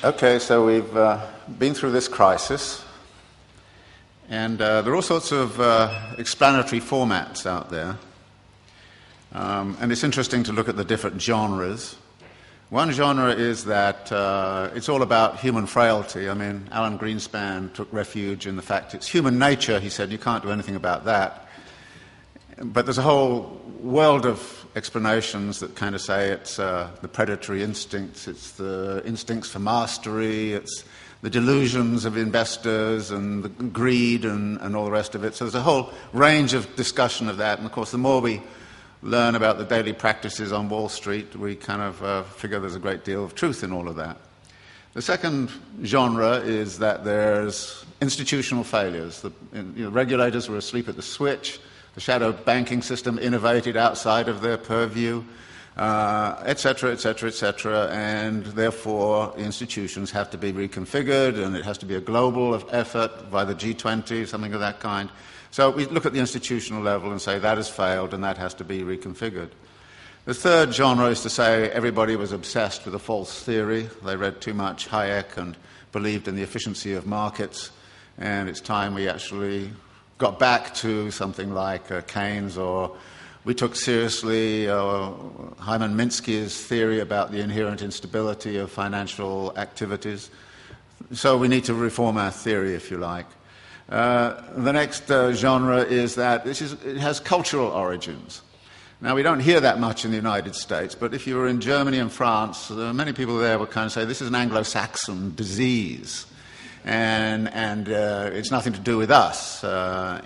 Okay, so we've been through this crisis, and there are all sorts of explanatory formats out there, and it's interesting to look at the different genres. One genre is that it's all about human frailty. I mean, Alan Greenspan took refuge in the fact it's human nature, he said, you can't do anything about that. But there's a whole world of explanations that kind of say it's the predatory instincts, it's the instincts for mastery, it's the delusions of investors and the greed and all the rest of it. So there's a whole range of discussion of that. And of course, the more we learn about the daily practices on Wall Street, we kind of figure there's a great deal of truth in all of that. The second genre is that there's institutional failures. The regulators were asleep at the switch. The shadow banking system innovated outside of their purview, etc., etc., etc., and therefore institutions have to be reconfigured, and it has to be a global effort by the G20, something of that kind. So we look at the institutional level and say that has failed and that has to be reconfigured. The third genre is to say everybody was obsessed with a false theory. They read too much Hayek and believed in the efficiency of markets, and it's time we actually got back to something like Keynes, or we took seriously Hyman Minsky's theory about the inherent instability of financial activities. So we need to reform our theory, if you like. The next genre is that it has cultural origins. Now, we don't hear that much in the United States, but if you were in Germany and France, many people there would kind of say this is an Anglo-Saxon disease. And it's nothing to do with us. I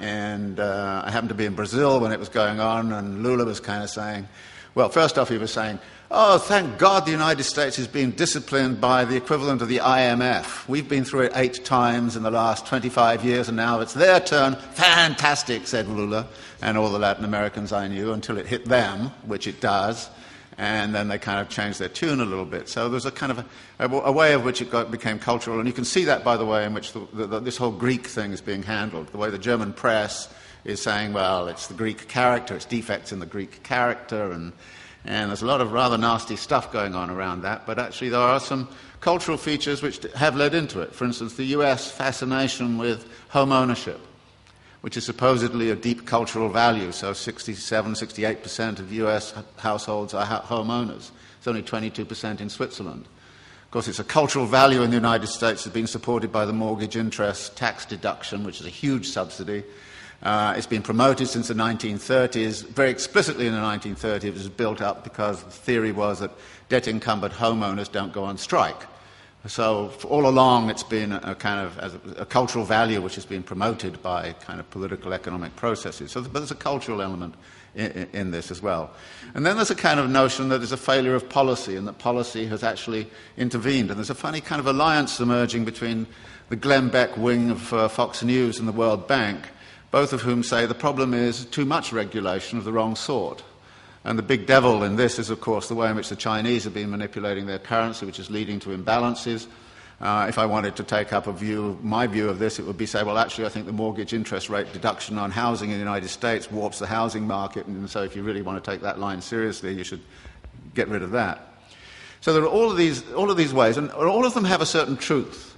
happened to be in Brazil when it was going on, and Lula was kind of saying, well, first off he was saying, oh, thank God the United States is being disciplined by the equivalent of the IMF. We've been through it 8 times in the last 25 years, and now it's their turn. Fantastic, said Lula, and all the Latin Americans I knew, until it hit them, which it does. And then they kind of changed their tune a little bit. So there's a kind of a way of which it became cultural. And you can see that by the way in which this whole Greek thing is being handled. The way the German press is saying, well, it's the Greek character, it's defects in the Greek character. And there's a lot of rather nasty stuff going on around that. But actually there are some cultural features which have led into it. For instance, the US fascination with home ownership, which is supposedly a deep cultural value. So 67, 68% of US households are homeowners. It's only 22% in Switzerland. Of course, it's a cultural value in the United States. It's been supported by the mortgage interest tax deduction, which is a huge subsidy. It's been promoted since the 1930s. Very explicitly in the 1930s, it was built up because the theory was that debt-encumbered homeowners don't go on strike. So all along it's been a kind of a cultural value which has been promoted by kind of political economic processes. So, but there's a cultural element in this as well. And then there's a kind of notion that there's a failure of policy and that policy has actually intervened. And there's a funny kind of alliance emerging between the Glenn Beck wing of Fox News and the World Bank, both of whom say the problem is too much regulation of the wrong sort. And the big devil in this is, of course, the way in which the Chinese have been manipulating their currency, which is leading to imbalances. If I wanted to take up my view of this, it would be say, well, actually, I think the mortgage interest rate deduction on housing in the United States warps the housing market, and so if you really want to take that line seriously, you should get rid of that. So there are all of these ways, and all of them have a certain truth.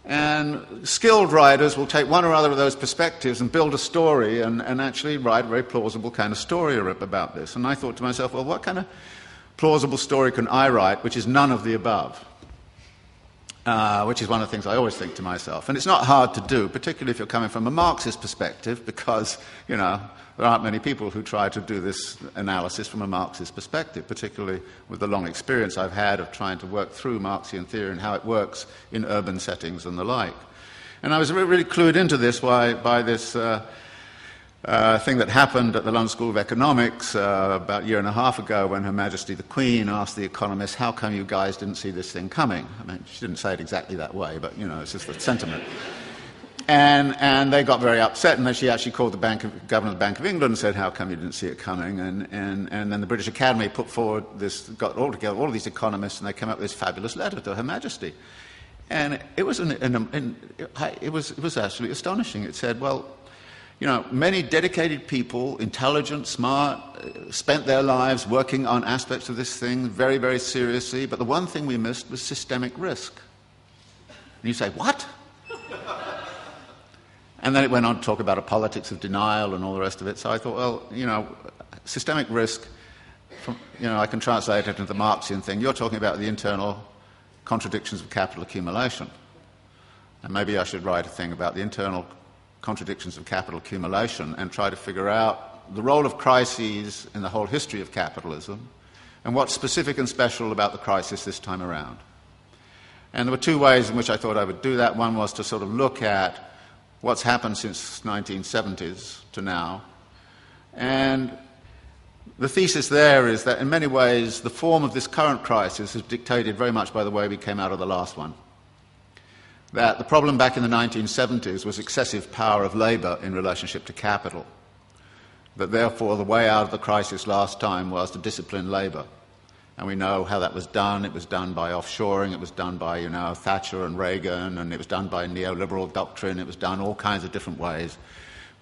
And skilled writers will take one or other of those perspectives and build a story and actually write a very plausible kind of story about this. And I thought to myself, well, what kind of plausible story can I write which is none of the above? Which is one of the things I always think to myself. And it's not hard to do, particularly if you're coming from a Marxist perspective, because, there aren't many people who try to do this analysis from a Marxist perspective, particularly with the long experience I've had of trying to work through Marxian theory and how it works in urban settings and the like. And I was really clued into this by this thing that happened at the London School of Economics about a year and a half ago when Her Majesty the Queen asked the economists, how come you guys didn't see this thing coming? I mean, she didn't say it exactly that way, but, it's just the sentiment. And they got very upset, and then she actually called the governor of the Bank of England and said, how come you didn't see it coming? And then the British Academy put forward this, got all together, all of these economists, and they came up with this fabulous letter to Her Majesty. And it was, it was actually astonishing. It said, well, you know, many dedicated people, intelligent, smart, spent their lives working on aspects of this thing very, very seriously, but the one thing we missed was systemic risk. And you say, what? And then it went on to talk about a politics of denial and all the rest of it. So I thought, well, you know, systemic risk, you know, I can translate it into the Marxian thing. You're talking about the internal contradictions of capital accumulation. And maybe I should write a thing about the internal contradictions of capital accumulation and try to figure out the role of crises in the whole history of capitalism and what's specific and special about the crisis this time around. And there were two ways in which I thought I would do that. One was to sort of look at what's happened since 1970s to now. And the thesis there is that in many ways the form of this current crisis is dictated very much by the way we came out of the last one. That the problem back in the 1970s was excessive power of labour in relationship to capital. That therefore the way out of the crisis last time was to discipline labour. And we know how that was done. It was done by offshoring, it was done by, you know, Thatcher and Reagan, and it was done by neoliberal doctrine, it was done all kinds of different ways.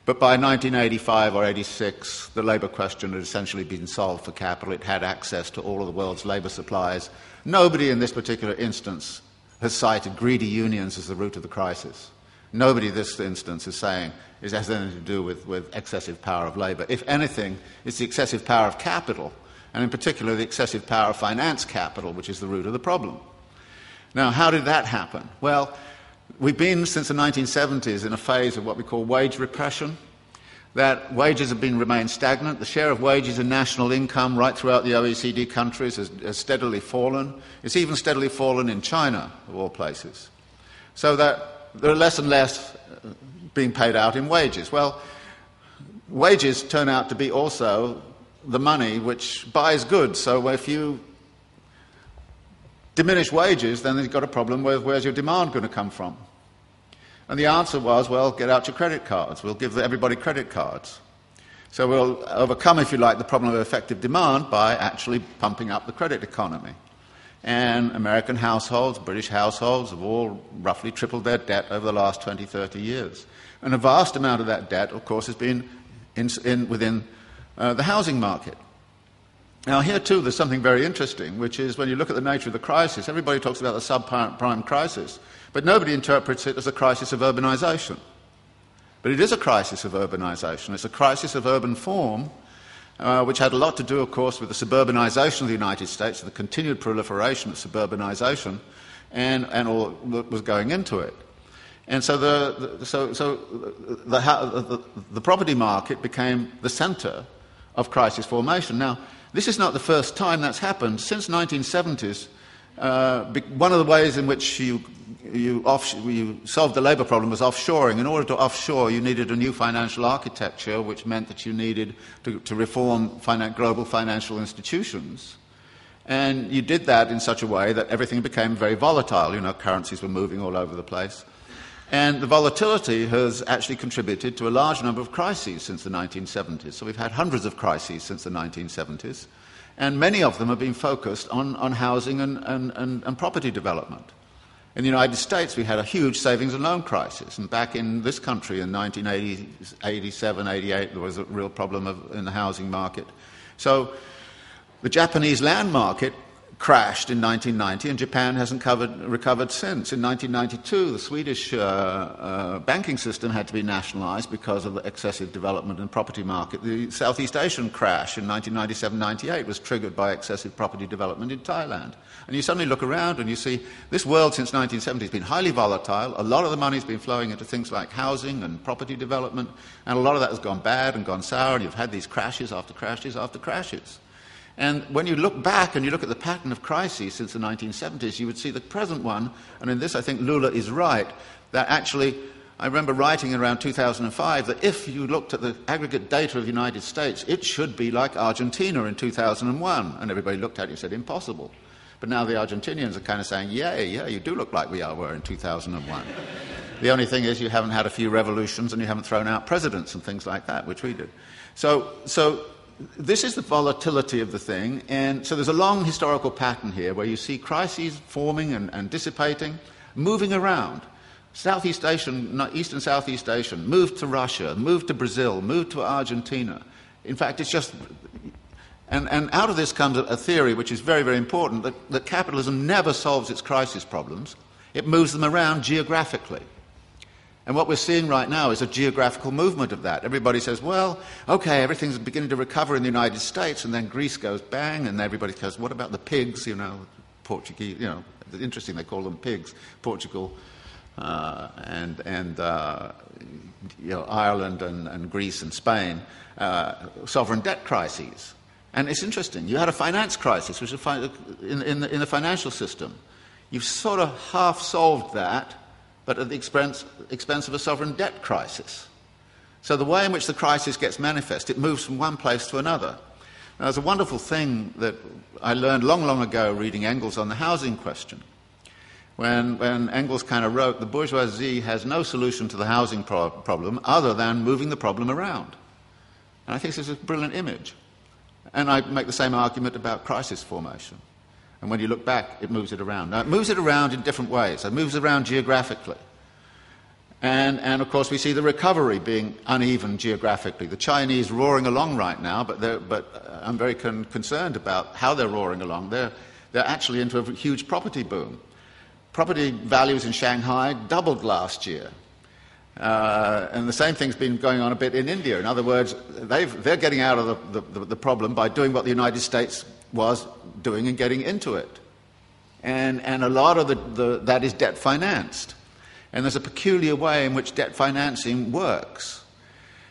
But by 1985 or 86, the labour question had essentially been solved for capital. It had access to all of the world's labour supplies. Nobody in this particular instance has cited greedy unions as the root of the crisis. Nobody in this instance is saying it has anything to do with excessive power of labour. If anything, it's the excessive power of capital, and in particular the excessive power of finance capital, which is the root of the problem. Now, how did that happen? Well, we've been since the 1970s in a phase of what we call wage repression, that wages have remained stagnant. The share of wages in national income right throughout the OECD countries has steadily fallen. It's even steadily fallen in China, of all places. So that there are less and less being paid out in wages. Well, wages turn out to be also the money which buys goods. So if you diminish wages, then you've got a problem with where's your demand going to come from? And the answer was, well, get out your credit cards. We'll give everybody credit cards. So we'll overcome, if you like, the problem of effective demand by actually pumping up the credit economy. And American households, British households have all roughly tripled their debt over the last 20, 30 years. And a vast amount of that debt, of course, has been within the housing market. Now, here too, there's something very interesting, which is when you look at the nature of the crisis, everybody talks about the subprime crisis, but nobody interprets it as a crisis of urbanisation. But it is a crisis of urbanisation. It's a crisis of urban form, which had a lot to do, of course, with the suburbanisation of the United States, the continued proliferation of suburbanisation, and all that was going into it. And so the property market became the centre of crisis formation. Now, this is not the first time that's happened. Since 1970s, one of the ways in which you solved the labour problem was offshoring. In order to offshore, you needed a new financial architecture, which meant that you needed to reform global financial institutions. And you did that in such a way that everything became very volatile. You know, currencies were moving all over the place. And the volatility has actually contributed to a large number of crises since the 1970s. So we've had hundreds of crises since the 1970s, and many of them have been focused on housing and property development. In the United States, we had a huge savings and loan crisis, and back in this country in 1987, 88, there was a real problem in the housing market. So the Japanese land market crashed in 1990, and Japan hasn't recovered since. In 1992, the Swedish banking system had to be nationalised because of the excessive development in the property market. The Southeast Asian crash in 1997-98 was triggered by excessive property development in Thailand. And you suddenly look around and you see this world since 1970 has been highly volatile. A lot of the money has been flowing into things like housing and property development, and a lot of that has gone bad and gone sour, and you've had these crashes after crashes after crashes. And when you look back and you look at the pattern of crises since the 1970s, you would see the present one, and in this I think Lula is right, that actually, I remember writing around 2005 that if you looked at the aggregate data of the United States, it should be like Argentina in 2001. And everybody looked at it and said, impossible. But now the Argentinians are kind of saying, yeah, you do look like we were in 2001. The only thing is you haven't had a few revolutions and you haven't thrown out presidents and things like that, which we did. So this is the volatility of the thing, and so there's a long historical pattern here where you see crises forming and dissipating, moving around. Southeast Asian, East and Southeast Asian, moved to Russia, moved to Brazil, moved to Argentina. In fact, it's just... And out of this comes a theory which is very, very important, that capitalism never solves its crisis problems. It moves them around geographically. And what we're seeing right now is a geographical movement of that. Everybody says, well, okay, everything's beginning to recover in the United States, and then Greece goes bang, and everybody goes, what about the pigs, Portuguese, interesting, they call them pigs, Portugal, and Ireland and Greece and Spain, sovereign debt crises. And it's interesting. You had a finance crisis, which is in the financial system. You've sort of half solved that, but at the expense of a sovereign debt crisis. So the way in which the crisis gets manifest, it moves from one place to another. Now, there's a wonderful thing that I learned long, long ago reading Engels on the housing question. When Engels kind of wrote, the bourgeoisie has no solution to the housing problem other than moving the problem around. And I think this is a brilliant image. And I make the same argument about crisis formation. And when you look back, it moves it around. Now, it moves it around in different ways. It moves around geographically. And of course, we see the recovery being uneven geographically. The Chinese roaring along right now, but I'm very concerned about how they're roaring along. They're actually into a huge property boom. Property values in Shanghai doubled last year. And the same thing's been going on a bit in India. In other words, they're getting out of the problem by doing what the United States was doing and getting into it. And a lot of that is debt financed. And there's a peculiar way in which debt financing works.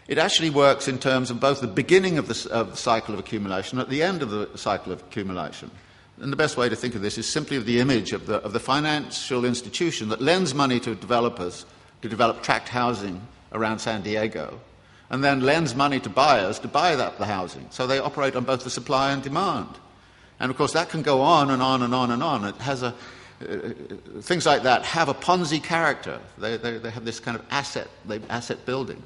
It actually works in terms of both the beginning of the cycle of accumulation and at the end of the cycle of accumulation. And the best way to think of this is simply of the image of the financial institution that lends money to developers to develop tract housing around San Diego, and then lends money to buyers to buy the housing. So they operate on both the supply and demand. And of course that can go on and on and on and on. It has things like that have a Ponzi character. They have this kind of asset building.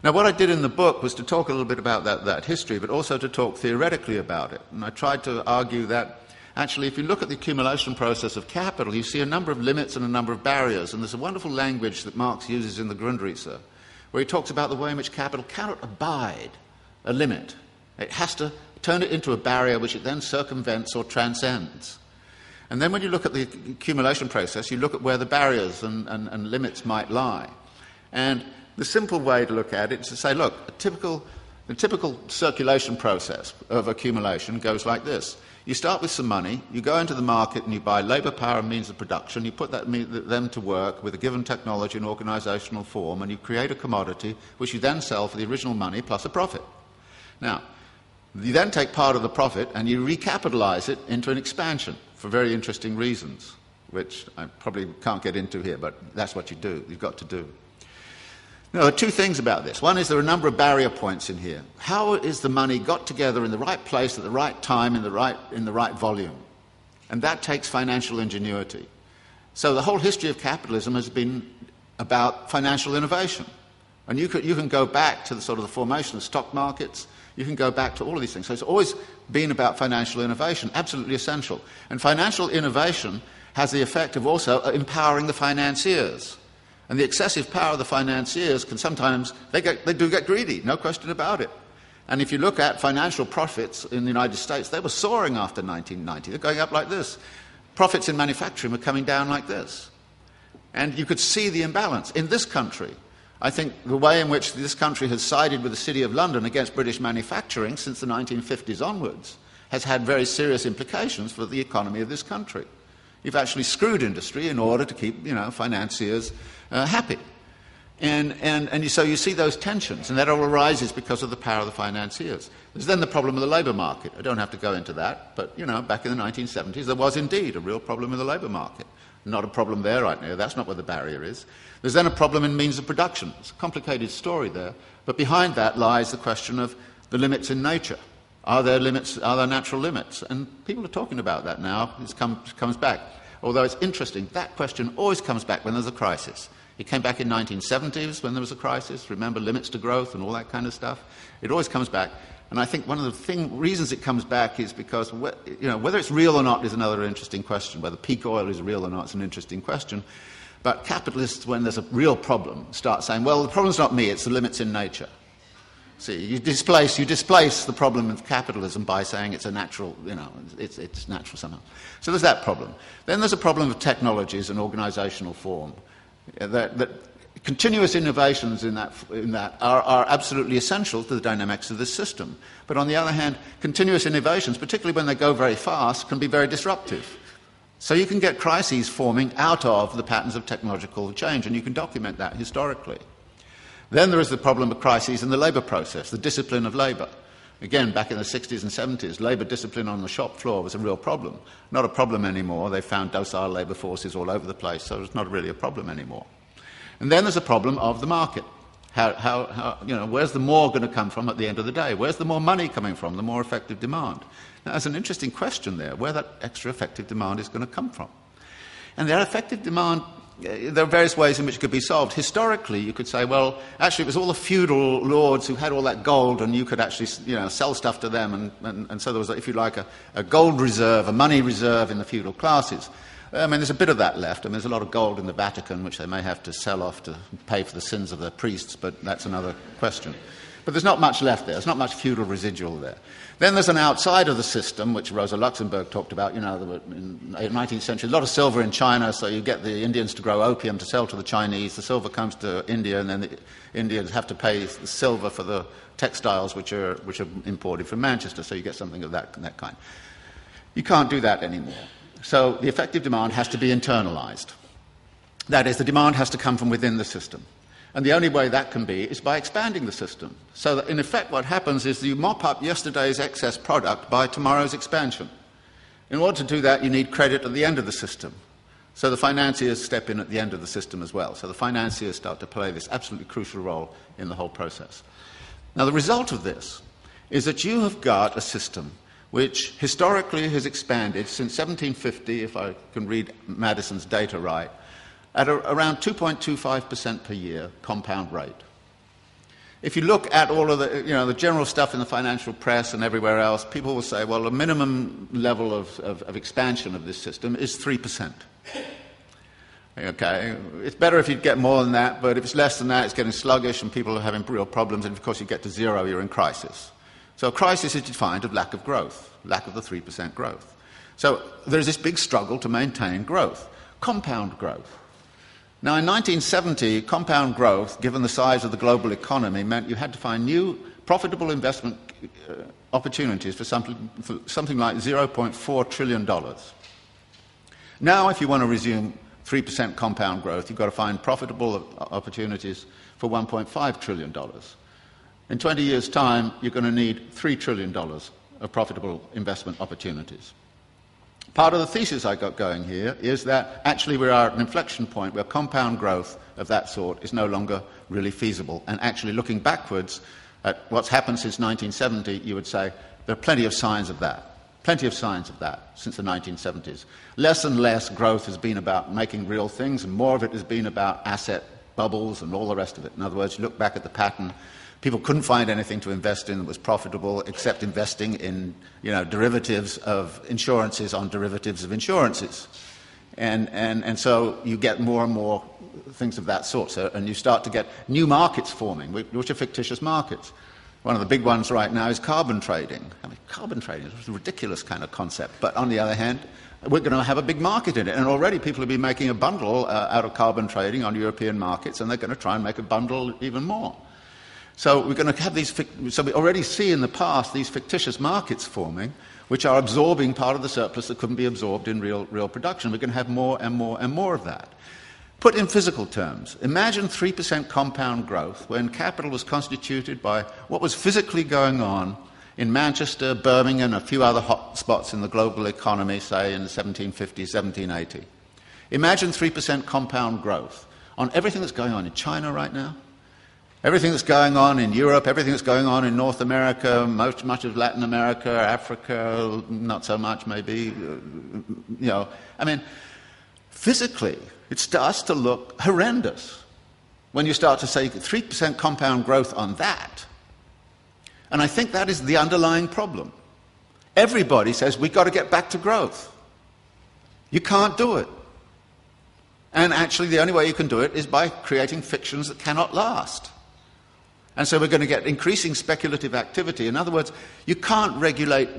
Now what I did in the book was to talk a little bit about that history, but also to talk theoretically about it. And I tried to argue that actually, if you look at the accumulation process of capital, you see a number of limits and a number of barriers. And there's a wonderful language that Marx uses in the Grundrisse, where he talks about the way in which capital cannot abide a limit. It has to turn it into a barrier which it then circumvents or transcends. And then when you look at the accumulation process, you look at where the barriers and limits might lie. And the simple way to look at it is to say, look, the typical circulation process of accumulation goes like this. You start with some money, you go into the market and you buy labour power and means of production, you put them to work with a given technology and organisational form, and you create a commodity which you then sell for the original money plus a profit. Now, you then take part of the profit and you recapitalise it into an expansion for very interesting reasons, which I probably can't get into here, but that's what you do, you've got to do. Now, there are two things about this. One is there are a number of barrier points in here. How is the money got together in the right place at the right time in the right volume? And that takes financial ingenuity. So the whole history of capitalism has been about financial innovation. And you can go back to the sort of the formation of stock markets. You can go back to all of these things. So it's always been about financial innovation, absolutely essential. And financial innovation has the effect of also empowering the financiers. And the excessive power of the financiers can sometimes, they do get greedy, no question about it. And if you look at financial profits in the United States, they were soaring after 1990. They're going up like this. Profits in manufacturing were coming down like this. And you could see the imbalance. In this country, I think the way in which this country has sided with the City of London against British manufacturing since the 1950s onwards has had very serious implications for the economy of this country. You've actually screwed industry in order to keep, financiers happy. And so you see those tensions, and that all arises because of the power of the financiers. There's then the problem of the labour market. I don't have to go into that, but, back in the 1970s, there was indeed a real problem with the labour market. Not a problem there right now. That's not where the barrier is. There's then a problem in means of production. It's a complicated story there. But behind that lies the question of the limits in nature. Are there limits? Are there natural limits? And people are talking about that now. It comes back. Although it's interesting, that question always comes back when there's a crisis. It came back in 1970s when there was a crisis. Remember limits to growth and all that kind of stuff? It always comes back. And I think one of the reasons it comes back is because whether it's real or not is another interesting question. Whether peak oil is real or not is an interesting question. But capitalists, when there's a real problem, start saying, well, the problem's not me, it's the limits in nature. See, you displace the problem of capitalism by saying it's a natural, it's natural somehow. So there's that problem. Then there's a problem of technologies and organizational form. That continuous innovations in that are absolutely essential to the dynamics of this system. But on the other hand, continuous innovations, particularly when they go very fast, can be very disruptive. So you can get crises forming out of the patterns of technological change, and you can document that historically. Then there is the problem of crises in the labour process, the discipline of labour. Again, back in the 60s and 70s, labour discipline on the shop floor was a real problem. Not a problem anymore. They found docile labour forces all over the place, so it's not really a problem anymore. And then there's a problem of the market. Where's the more going to come from at the end of the day? Where's the more money coming from, the more effective demand? Now, there's an interesting question there, where that extra effective demand is going to come from. And that effective demand, there are various ways in which it could be solved. Historically, you could say, well, actually it was all the feudal lords who had all that gold, and you could actually sell stuff to them, and so there was, if you like, a gold reserve, a money reserve in the feudal classes. I mean, there's a bit of that left. I mean, there's a lot of gold in the Vatican, which they may have to sell off to pay for the sins of their priests, but that's another question. But there's not much left there. There's not much feudal residual there. Then there's an outside of the system, which Rosa Luxemburg talked about. There were, in the 19th century, a lot of silver in China, so you get the Indians to grow opium to sell to the Chinese. The silver comes to India, and then the Indians have to pay the silver for the textiles which are imported from Manchester, so you get something of that kind. You can't do that anymore. So the effective demand has to be internalised. That is, the demand has to come from within the system. And the only way that can be is by expanding the system. So that in effect what happens is you mop up yesterday's excess product by tomorrow's expansion. In order to do that, you need credit at the end of the system. So the financiers step in at the end of the system as well. So the financiers start to play this absolutely crucial role in the whole process. Now the result of this is that you have got a system which historically has expanded since 1750, if I can read Madison's data right, at around 2.25% per year compound rate. If you look at all of the general stuff in the financial press and everywhere else, people will say, well, the minimum level of expansion of this system is 3%. Okay, it's better if you get more than that, but if it's less than that, it's getting sluggish and people are having real problems, and of course you get to zero, you're in crisis. So a crisis is defined as lack of growth, lack of the 3% growth. So there's this big struggle to maintain growth, compound growth. Now, in 1970, compound growth, given the size of the global economy, meant you had to find new profitable investment opportunities for something like $0.4 trillion. Now, if you want to resume 3% compound growth, you've got to find profitable opportunities for $1.5 trillion. In 20 years' time, you're going to need $3 trillion of profitable investment opportunities. Part of the thesis I got going here is that actually we are at an inflection point where compound growth of that sort is no longer really feasible. And actually looking backwards at what's happened since 1970, you would say there are plenty of signs of that since the 1970s. Less and less growth has been about making real things, and more of it has been about asset bubbles and all the rest of it. In other words, you look back at the pattern, people couldn't find anything to invest in that was profitable except investing in, derivatives of insurances on derivatives of insurances. And so you get more and more things of that sort. And you start to get new markets forming, which are fictitious markets. One of the big ones right now is carbon trading. I mean, carbon trading is a ridiculous kind of concept. But on the other hand, we're going to have a big market in it. And already people have been making a bundle out of carbon trading on European markets, and they're going to try and make a bundle even more. So we're going to have so we already see in the past these fictitious markets forming, which are absorbing part of the surplus that couldn't be absorbed in real production. We're going to have more and more and more of that. Put in physical terms, imagine 3% compound growth when capital was constituted by what was physically going on in Manchester, Birmingham, and a few other hot spots in the global economy, say in the 1750s, 1780. Imagine 3% compound growth on everything that's going on in China right now, everything that's going on in Europe, everything that's going on in North America, much of Latin America, Africa, not so much maybe, I mean, physically, it starts to look horrendous. when you start to say 3% compound growth on that. And I think that is the underlying problem. Everybody says we've got to get back to growth. You can't do it. And actually the only way you can do it is by creating fictions that cannot last. And so we're going to get increasing speculative activity. In other words, you can't regulate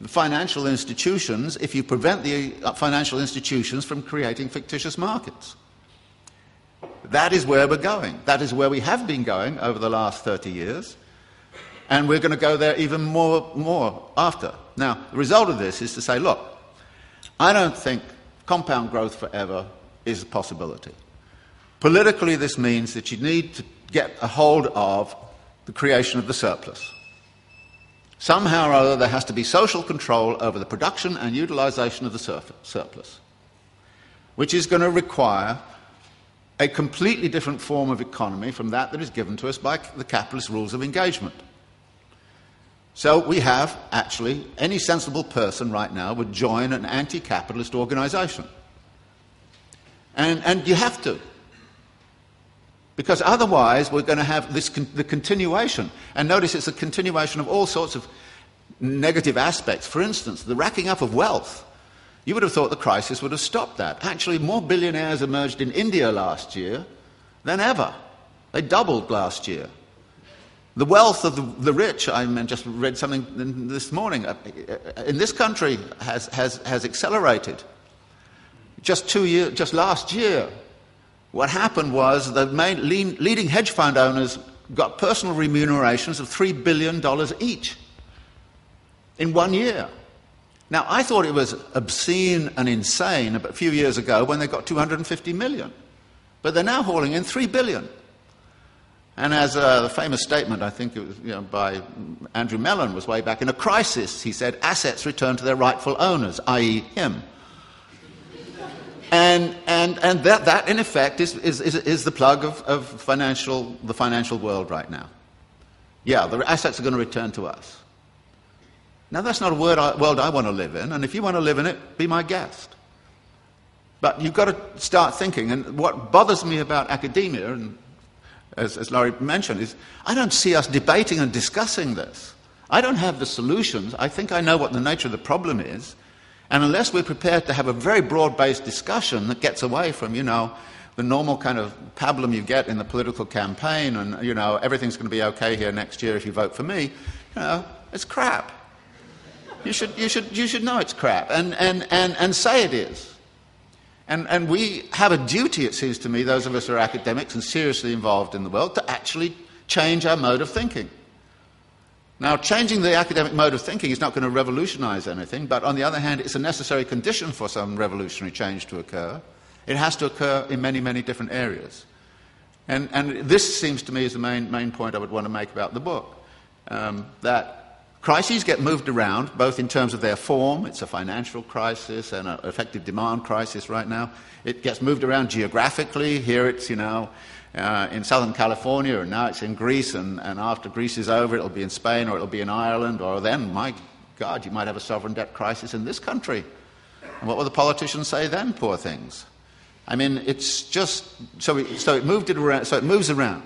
the financial institutions if you prevent the financial institutions from creating fictitious markets. That is where we're going. That is where we have been going over the last 30 years. And we're going to go there even more after. Now, the result of this is to say, look, I don't think compound growth forever is a possibility. Politically, this means that you need to get a hold of the creation of the surplus. Somehow or other, there has to be social control over the production and utilization of the surplus, which is going to require a completely different form of economy from that is given to us by the capitalist rules of engagement. So we have, actually, any sensible person right now would join an anti-capitalist organisation. And you have to. Because otherwise we're going to have the continuation. And notice it's a continuation of all sorts of negative aspects. For instance, the racking up of wealth. You would have thought the crisis would have stopped that. Actually, more billionaires emerged in India last year than ever. They doubled last year. The wealth of the rich, I just read something this morning, in this country has accelerated. Just last year, what happened was the leading hedge fund owners got personal remunerations of $3 billion each in 1 year. Now, I thought it was obscene and insane a few years ago when they got 250 million. But they're now hauling in $3 billion. And as the famous statement, I think it was by Andrew Mellon, was way back, in a crisis, he said, assets return to their rightful owners, i.e. him. And that in effect is the plug of the financial world right now. Yeah, the assets are going to return to us. Now that's not a world I want to live in, and if you want to live in it, be my guest. But you've got to start thinking, and what bothers me about academia, and as Laurie mentioned, is I don't see us debating and discussing this. I don't have the solutions. I think I know what the nature of the problem is. And unless we're prepared to have a very broad-based discussion that gets away from, the normal kind of pablum you get in the political campaign and, everything's going to be okay here next year if you vote for me, it's crap. You should know it's crap and say it is. And we have a duty, it seems to me, those of us who are academics and seriously involved in the world, to actually change our mode of thinking. Now, changing the academic mode of thinking is not going to revolutionize anything, but on the other hand, it's a necessary condition for some revolutionary change to occur. It has to occur in many, many different areas. And this seems to me is the main point I would want to make about the book, that crises get moved around, both in terms of their form. It's a financial crisis and an effective demand crisis right now. It gets moved around geographically. Here it's, in Southern California, and now it's in Greece, and after Greece is over, it'll be in Spain, or it'll be in Ireland, or then, my God, you might have a sovereign debt crisis in this country. And what will the politicians say then, poor things? I mean, it's just, so it moves around.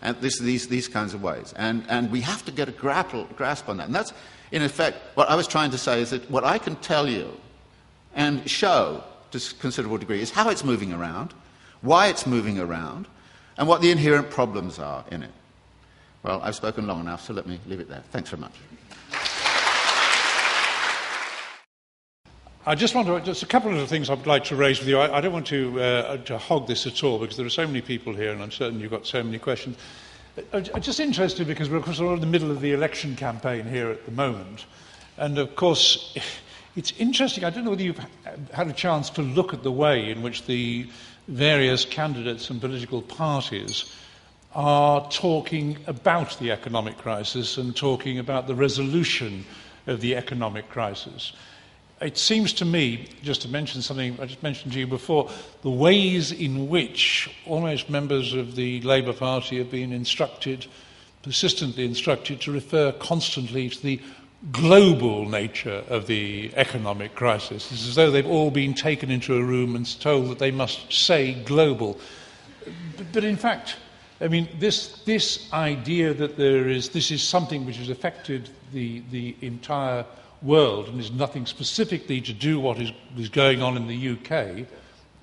And these kinds of ways. And we have to get a grasp on that. And that's, in effect, what I was trying to say is that what I can tell you and show to a considerable degree is how it's moving around, why it's moving around, and what the inherent problems are in it. Well, I've spoken long enough, so let me leave it there. Thanks very much. I just a couple of things I'd like to raise with you. I don't want to hog this at all, because there are so many people here, and I'm certain you've got so many questions. I'm just interested because we're, of course, in the middle of the election campaign here at the moment. And, of course, it's interesting. I don't know whether you've had a chance to look at the way in which the various candidates and political parties are talking about the economic crisis and talking about the resolution of the economic crisis. It seems to me, just to mention something I just mentioned to you before, the ways in which almost members of the Labour Party have been persistently instructed to refer constantly to the global nature of the economic crisis. It's as though they've all been taken into a room and told that they must say global. But in fact, I mean, this idea that this is something which has affected the entire world and is nothing specifically to do what is going on in the UK,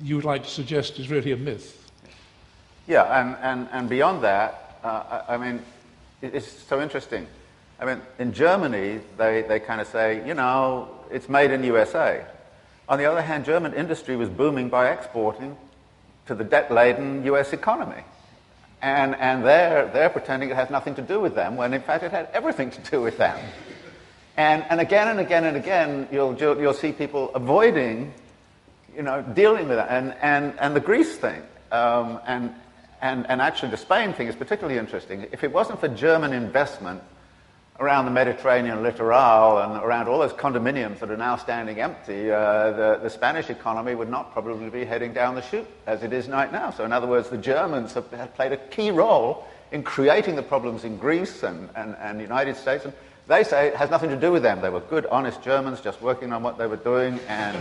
you would like to suggest is really a myth. Yeah, and beyond that, I mean, it's so interesting. I mean, in Germany, they kind of say, you know, it's made in USA. On the other hand, German industry was booming by exporting to the debt-laden US economy. And they're pretending it has nothing to do with them, when in fact it had everything to do with them. And again and again and again, you'll see people avoiding, you know, dealing with that. And the Greece thing, and actually the Spain thing is particularly interesting. If it wasn't for German investment around the Mediterranean littoral and around all those condominiums that are now standing empty, the Spanish economy would not probably be heading down the chute as it is right now. So in other words, the Germans have played a key role in creating the problems in Greece and the United States. And they say it has nothing to do with them. They were good, honest Germans just working on what they were doing, and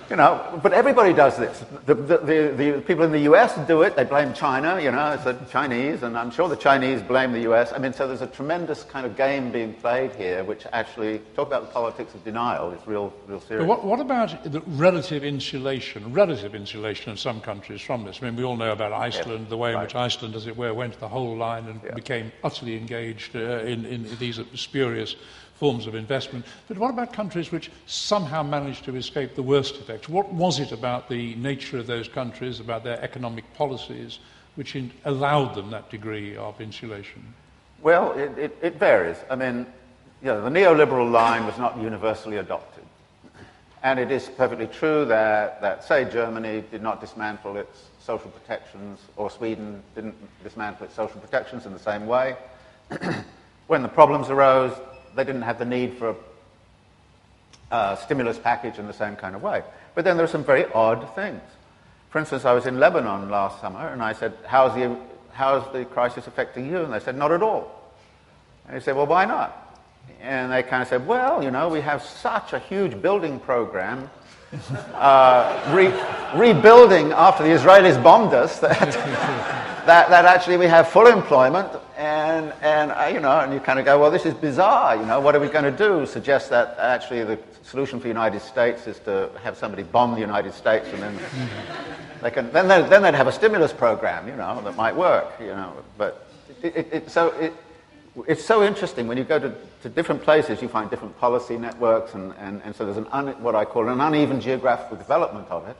you know, but everybody does this. The people in the US do it. They blame China, you know, it's the Chinese, and I'm sure the Chinese blame the US. I mean, so there's a tremendous kind of game being played here, which actually, talk about the politics of denial, is real serious. But what about the relative insulation of some countries from this? I mean, we all know about Iceland, the way in which Iceland, as it were, went the whole line and became utterly engaged in these spurious forms of investment. But what about countries which somehow managed to escape the worst effects? What was it about the nature of those countries, about their economic policies, which allowed them that degree of insulation? Well, it varies. I mean, you know, the neoliberal line was not universally adopted. And it is perfectly true that, say, Germany did not dismantle its social protections, or Sweden didn't dismantle its social protections in the same way. When the problems arose, they didn't have the need for a stimulus package in the same kind of way. But then there are some very odd things. For instance, I was in Lebanon last summer, and I said, how's the crisis affecting you? And they said, not at all. And I said, well, why not? And they kind of said, well, you know, we have such a huge building program, rebuilding after the Israelis bombed us, that actually we have full employment, and you know, and you kind of go, well, this is bizarre, you know, what are we going to do? Suggest that actually the solution for the United States is to have somebody bomb the United States, and then they can, then they'd have a stimulus program, you know, that might work, you know. But it's so interesting when you go to different places, you find different policy networks, and so there's what I call an uneven geographical development of it,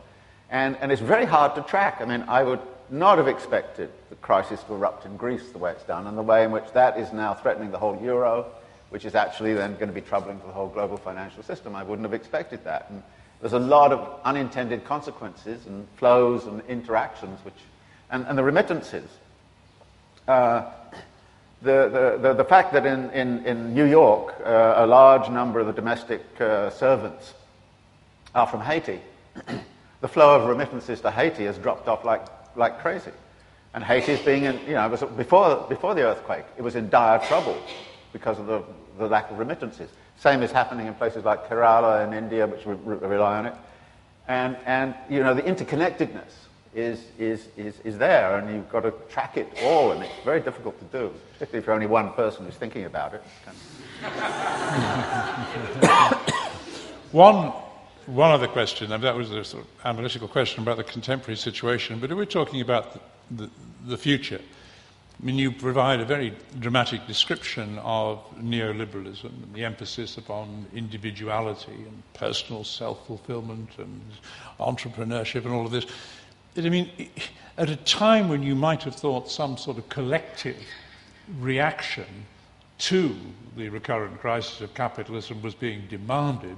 and it's very hard to track. I mean, I would not have expected the crisis to erupt in Greece the way it's done, and the way in which that is now threatening the whole euro, which is actually then going to be troubling for the whole global financial system. I wouldn't have expected that. And there's a lot of unintended consequences and flows and interactions, and the remittances. The fact that in New York, a large number of the domestic servants are from Haiti, the flow of remittances to Haiti has dropped off like crazy. And Haiti is being, you know, it was before the earthquake, it was in dire trouble because of the lack of remittances. Same is happening in places like Kerala in India, which rely on it. And you know, the interconnectedness is there, and you've got to track it all, and it's very difficult to do, particularly if you're only one person who's thinking about it. One other question, and that was a sort of analytical question about the contemporary situation, but we're talking about the future. I mean, you provide a very dramatic description of neoliberalism and the emphasis upon individuality and personal self-fulfillment and entrepreneurship and all of this. I mean, at a time when you might have thought some sort of collective reaction to the recurrent crisis of capitalism was being demanded,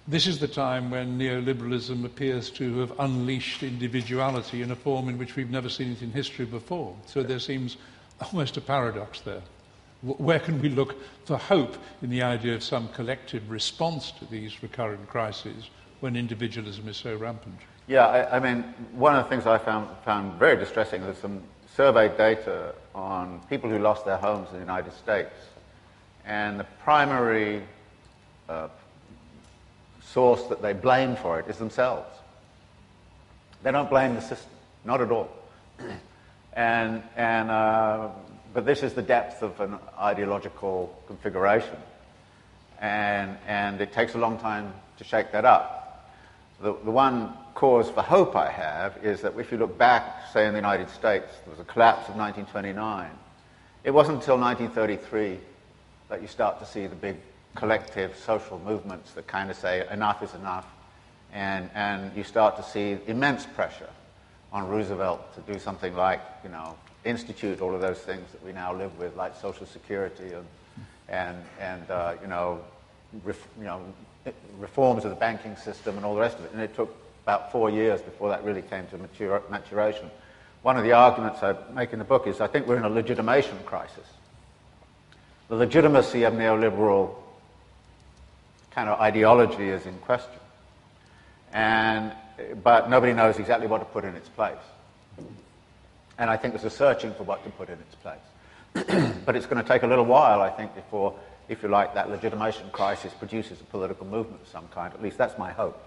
this is the time when neoliberalism appears to have unleashed individuality in a form in which we've never seen it in history before. So there seems almost a paradox there. Where can we look for hope in the idea of some collective response to these recurrent crises when individualism is so rampant? Yeah, I mean, one of the things I found very distressing, there's some survey data on people who lost their homes in the United States, and the primary source that they blame for it is themselves. They don't blame the system, not at all. But this is the depth of an ideological configuration, and it takes a long time to shake that up. The one cause for hope I have is that if you look back, say in the United States, there was a collapse of 1929. It wasn't until 1933 that you start to see the big collective social movements that kind of say enough is enough, and you start to see immense pressure on Roosevelt to do something like, institute all of those things that we now live with, like Social Security and reforms of the banking system and all the rest of it. And it took about 4 years before that really came to maturation. One of the arguments I make in the book is I think we're in a legitimation crisis. The legitimacy of neoliberal kind of ideology is in question. But nobody knows exactly what to put in its place. And I think there's a searching for what to put in its place. But it's going to take a little while, I think, before, if you like, that legitimation crisis produces a political movement of some kind. At least that's my hope.